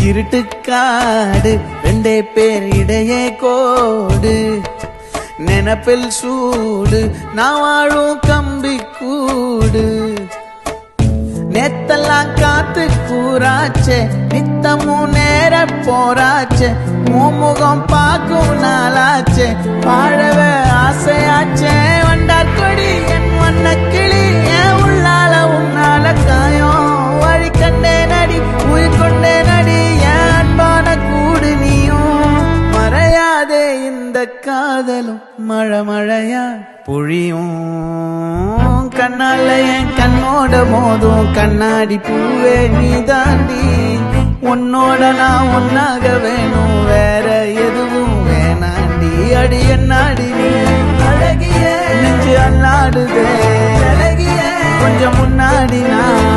இருட்டுக்காடு ரெண்டே பேர் இடையே கோடு நினப்பில் சூடு நான் வாழும் கம்பி கூடு நேத்தெல்லாம் காத்து கூறாச்சே நித்தமும் நேர போராச்சே முகம் பார்க்கும் நாளாச்சே வாழவே ஆசையாச்சே வண்டார் கொடி என் வண்ண கிளி என் உள்ளால உன்னால காயம் வழி கண்டே நடி உயிர் கொண்டே நடி என் அன்பான கூடு நீயும் மறையாதே இந்த காதலும் மழை மழையா பொழியும் கண்ணால என் கண்ணோட மோதும் கண்ணாடி பூவே நீ தாண்டி உன்னோட நான் ஒன்னாக வேணும் வேற எதுவும் வேணாண்டி அடி என்னாடி நீ அழகிய நெஞ்சு அல்லாடுதே அழகிய கொஞ்சம் முன்னாடி நான்